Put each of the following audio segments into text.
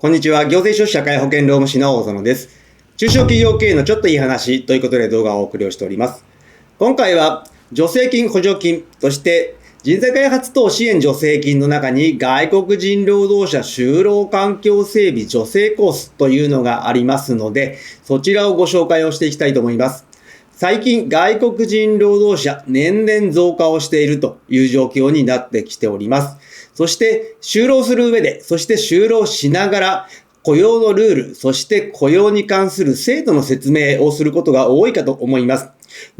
こんにちは。行政書士社会保険労務士の大園です。中小企業経営のちょっといい話ということで動画をお送りをしております。今回は助成金、補助金、そして人材開発等支援助成金の中に外国人労働者就労環境整備助成コースというのがありますので、そちらをご紹介をしていきたいと思います。最近外国人労働者年々増加をしているという状況になってきております。そして就労する上で、そして就労しながら雇用のルール、そして雇用に関する制度の説明をすることが多いかと思います。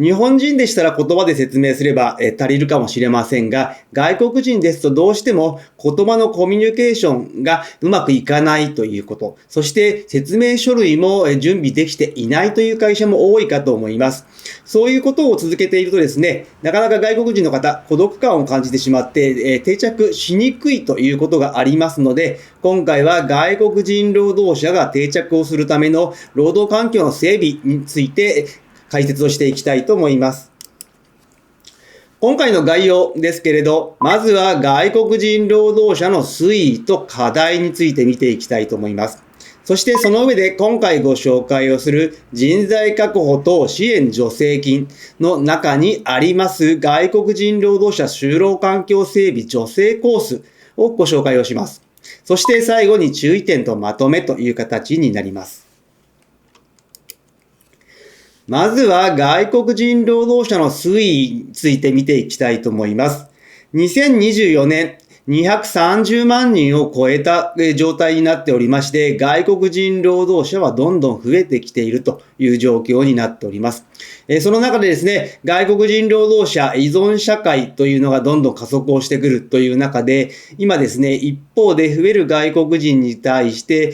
日本人でしたら言葉で説明すれば足りるかもしれませんが、外国人ですとどうしても言葉のコミュニケーションがうまくいかないということ、そして説明書類も準備できていないという会社も多いかと思います。そういうことを続けているとですね、なかなか外国人の方、孤独感を感じてしまって定着しにくいということがありますので、今回は外国人労働者が定着をするための労働環境の整備について解説をしていきたいと思います。今回の概要ですけれど、まずは外国人労働者の推移と課題について見ていきたいと思います。そしてその上で今回ご紹介をする人材確保等支援助成金の中にあります外国人労働者就労環境整備助成コースをご紹介をします。そして最後に注意点とまとめという形になります。まずは外国人労働者の推移について見ていきたいと思います。2024年230万人を超えた状態になっておりまして、外国人労働者はどんどん増えてきているという状況になっております。その中でですね、外国人労働者依存社会というのがどんどん加速をしてくるという中で、今ですね、一方で増える外国人に対して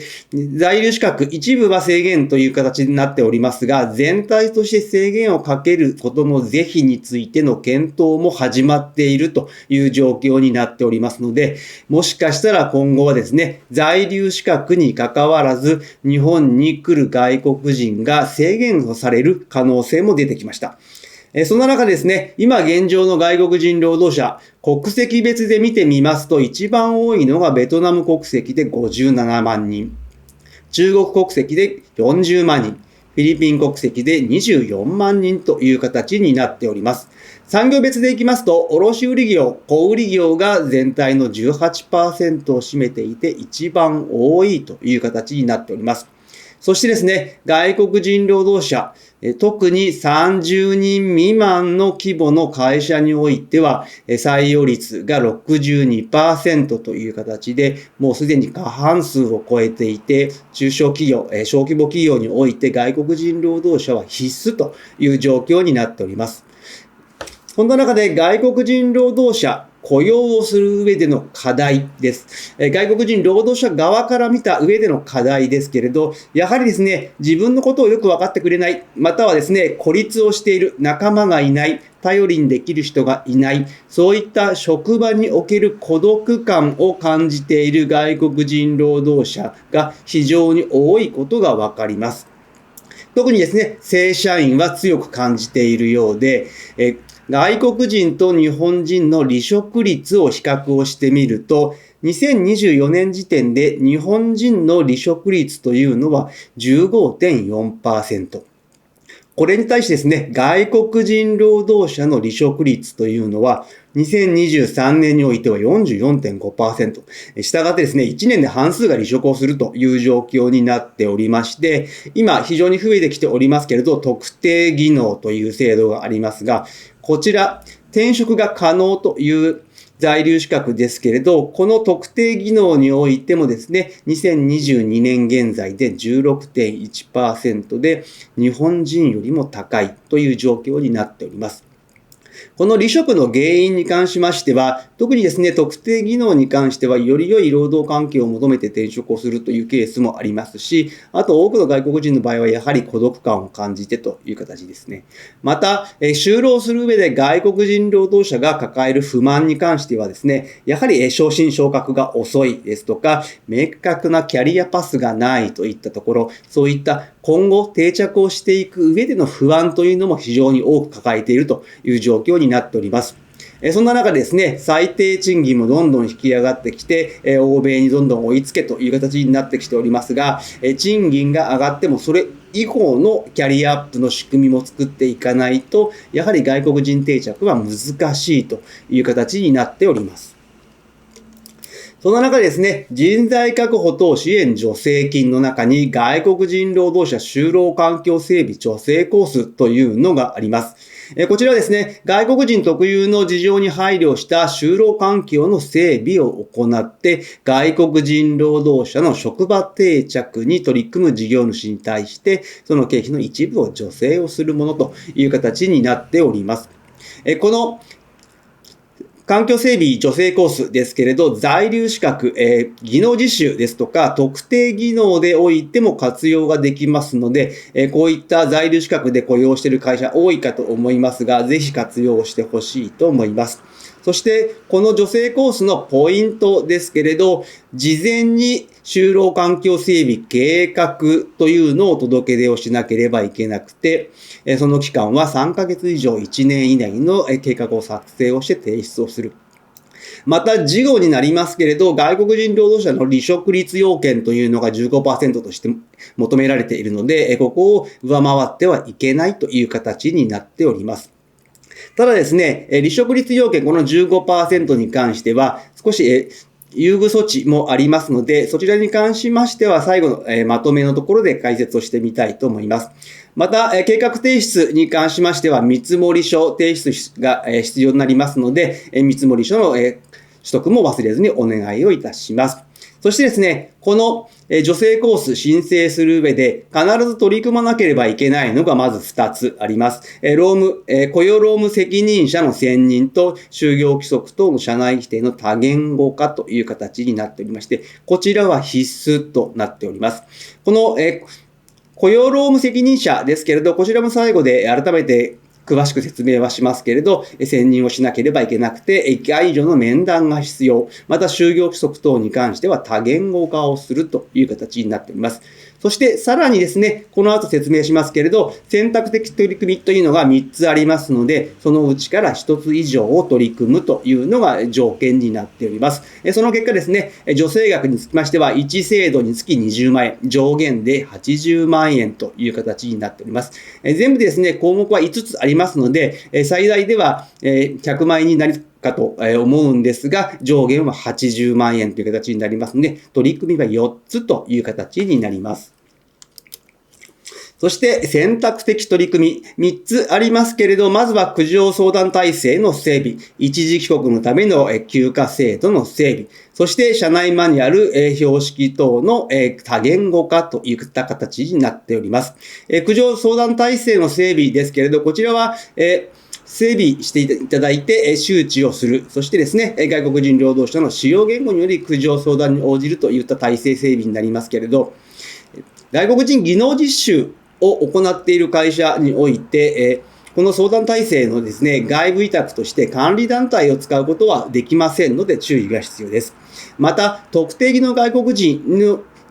在留資格一部は制限という形になっておりますが、全体として制限をかけることの是非についての検討も始まっているという状況になっておりますので、もしかしたら今後はですね、在留資格に関わらず日本に来る外国人が制限をされる可能性も出てきました。そんな中ですね、今現状の外国人労働者、国籍別で見てみますと、一番多いのがベトナム国籍で57万人、中国国籍で40万人、フィリピン国籍で24万人という形になっております。産業別でいきますと、卸売業、小売業が全体の 18% を占めていて一番多いという形になっております。そしてですね、外国人労働者、特に30人未満の規模の会社においては、採用率が 62% という形で、もうすでに過半数を超えていて、中小企業、小規模企業において外国人労働者は必須という状況になっております。そんな中で外国人労働者、雇用をする上での課題です。外国人労働者側から見た上での課題ですけれど、やはりですね、自分のことをよく分かってくれない、またはですね、孤立をしている、仲間がいない、頼りにできる人がいない、そういった職場における孤独感を感じている外国人労働者が非常に多いことが分かります。特にですね、正社員は強く感じているようで、外国人と日本人の離職率を比較をしてみると、2024年時点で日本人の離職率というのは 15.4%。これに対してですね、外国人労働者の離職率というのは2023年においては 44.5%。したがってですね、1年で半数が離職をするという状況になっておりまして、今非常に増えてきておりますけれど、特定技能という制度がありますが、こちら、転職が可能という在留資格ですけれど、この特定技能においてもですね、2022年現在で 16.1% で日本人よりも高いという状況になっております。この離職の原因に関しましては、特にですね、特定技能に関しては、より良い労働環境を求めて転職をするというケースもありますし、あと多くの外国人の場合は、やはり孤独感を感じてという形ですね。また、就労する上で外国人労働者が抱える不満に関してはですね、やはり昇進昇格が遅いですとか、明確なキャリアパスがないといったところ、そういった今後定着をしていく上での不安というのも非常に多く抱えているという状況になっております。そんな中でですね、最低賃金もどんどん引き上がってきて、欧米にどんどん追いつけという形になってきておりますが、賃金が上がってもそれ以降のキャリアアップの仕組みも作っていかないと、やはり外国人定着は難しいという形になっております。その中でですね、人材確保等支援助成金の中に外国人労働者就労環境整備助成コースというのがあります。こちらはですね、外国人特有の事情に配慮した就労環境の整備を行って、外国人労働者の職場定着に取り組む事業主に対して、その経費の一部を助成をするものという形になっております。この環境整備助成コースですけれど、在留資格、技能実習ですとか、特定技能でおいても活用ができますので、こういった在留資格で雇用している会社多いかと思いますが、ぜひ活用してほしいと思います。そして、この助成コースのポイントですけれど、事前に就労環境整備計画というのを届け出をしなければいけなくて、その期間は3ヶ月以上1年以内の計画を作成をして提出をする。また、事後になりますけれど、外国人労働者の離職率要件というのが 15% として求められているので、ここを上回ってはいけないという形になっております。ただですね、離職率要件この 15% に関しては、少し優遇措置もありますので、そちらに関しましては最後のまとめのところで解説をしてみたいと思います。また、計画提出に関しましては、見積書提出が必要になりますので、見積書の取得も忘れずにお願いをいたします。そしてですね、この助成コース申請する上で必ず取り組まなければいけないのがまず2つあります。雇用労務責任者の選任と就業規則等の社内規定の多言語化という形になっておりまして、こちらは必須となっております。この雇用労務責任者ですけれど、こちらも最後で改めて詳しく説明はしますけれど、選任をしなければいけなくて、1回以上の面談が必要。また、就業規則等に関しては多言語化をするという形になっております。そして、さらにですね、この後説明しますけれど、選択的取り組みというのが3つありますので、そのうちから1つ以上を取り組むというのが条件になっております。その結果ですね、助成額につきましては、1制度につき20万円、上限で80万円という形になっております。全部でですね、項目は5つありますので、最大では100万円になるかと思うんですが、上限は80万円という形になりますので、取り組みは4つという形になります。そして、選択的取り組み、3つありますけれど、まずは苦情相談体制の整備、一時帰国のための休暇制度の整備、そして社内マニュアル、標識等の多言語化といった形になっております。苦情相談体制の整備ですけれど、こちらは、整備していただいて周知をする。そしてですね、外国人労働者の使用言語により苦情相談に応じるといった体制整備になりますけれど、外国人技能実習を行っている会社において、この相談体制のですね、外部委託として管理団体を使うことはできませんので注意が必要です。また、特定技能外国人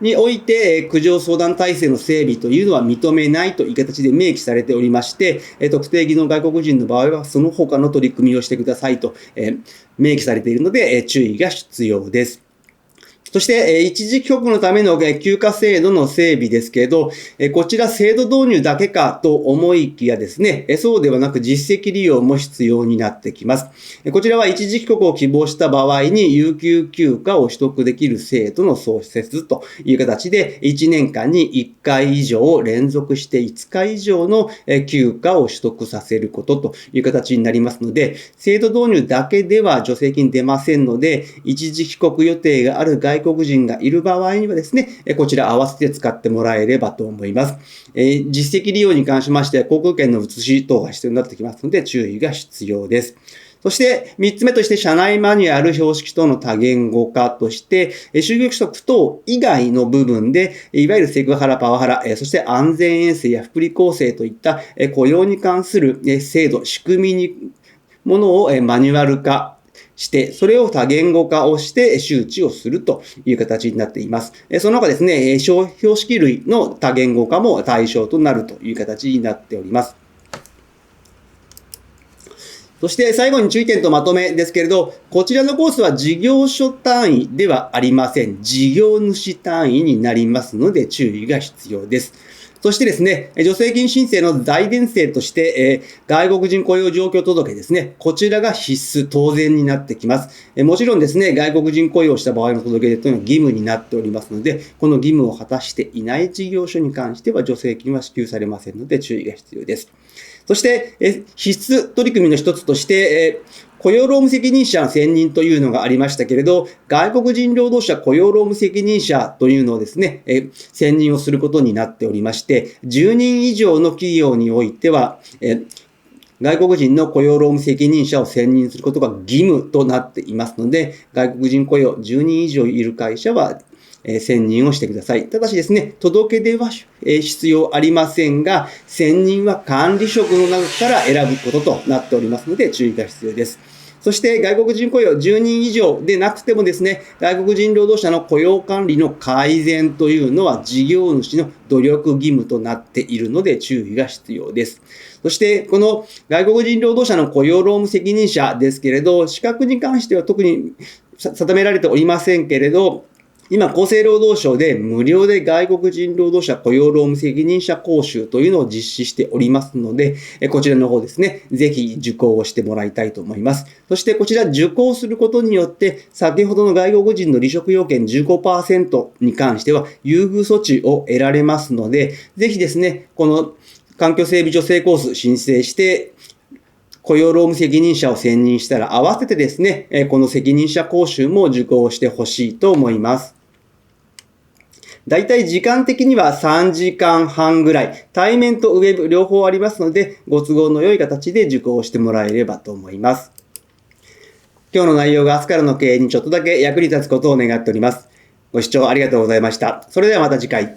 において、苦情相談体制の整備というのは認めないという形で明記されておりまして、特定技能外国人の場合はその他の取り組みをしてくださいと、明記されているので、注意が必要です。そして、一時帰国のための休暇制度の整備ですけれど、こちら制度導入だけかと思いきやですね、そうではなく実績利用も必要になってきます。こちらは一時帰国を希望した場合に有給休暇を取得できる制度の創設という形で、1年間に1回以上連続して5日以上の休暇を取得させることという形になりますので、制度導入だけでは助成金出ませんので、一時帰国予定がある外国人がいる場合にはですね、こちら合わせて使ってもらえればと思います。実績利用に関しましては航空券の写し等が必要になってきますので注意が必要です。そして3つ目として社内マニュアル標識等の多言語化として就業規則等以外の部分でいわゆるセクハラパワハラそして安全衛生や福利厚生といった雇用に関する制度仕組みにものをマニュアル化して、それを多言語化をして周知をするという形になっています。その他ですね、標識類の多言語化も対象となるという形になっております。そして最後に注意点とまとめですけれど、こちらのコースは事業所単位ではありません。事業主単位になりますので注意が必要です。そしてですね、助成金申請の財源性として、外国人雇用状況届ですね、こちらが必須、当然になってきます。もちろんですね、外国人雇用した場合の届け出というのは義務になっておりますので、この義務を果たしていない事業所に関しては助成金は支給されませんので注意が必要です。そして、必須取り組みの一つとして、雇用労務責任者の選任というのがありましたけれど、外国人労働者雇用労務責任者というのをですね、選任をすることになっておりまして、10人以上の企業においては、外国人の雇用労務責任者を選任することが義務となっていますので、外国人雇用10人以上いる会社は、選任をしてください。ただしですね、届け出は必要ありませんが、選任は管理職の中から選ぶこととなっておりますので、注意が必要です。そして外国人雇用10人以上でなくてもですね、外国人労働者の雇用管理の改善というのは事業主の努力義務となっているので注意が必要です。そしてこの外国人労働者の雇用労務責任者ですけれど、資格に関しては特に定められておりませんけれど、今、厚生労働省で無料で外国人労働者雇用労務責任者講習というのを実施しておりますので、こちらの方ですね、ぜひ受講をしてもらいたいと思います。そしてこちら受講することによって、先ほどの外国人の離職要件 15% に関しては優遇措置を得られますので、ぜひですね、この環境整備助成コース申請して、雇用労務責任者を選任したら合わせてですね、この責任者講習も受講してほしいと思います。だいたい時間的には3時間半ぐらい、対面とウェブ両方ありますので、ご都合の良い形で受講してもらえればと思います。今日の内容が明日からの経営にちょっとだけ役に立つことを願っております。ご視聴ありがとうございました。それではまた次回。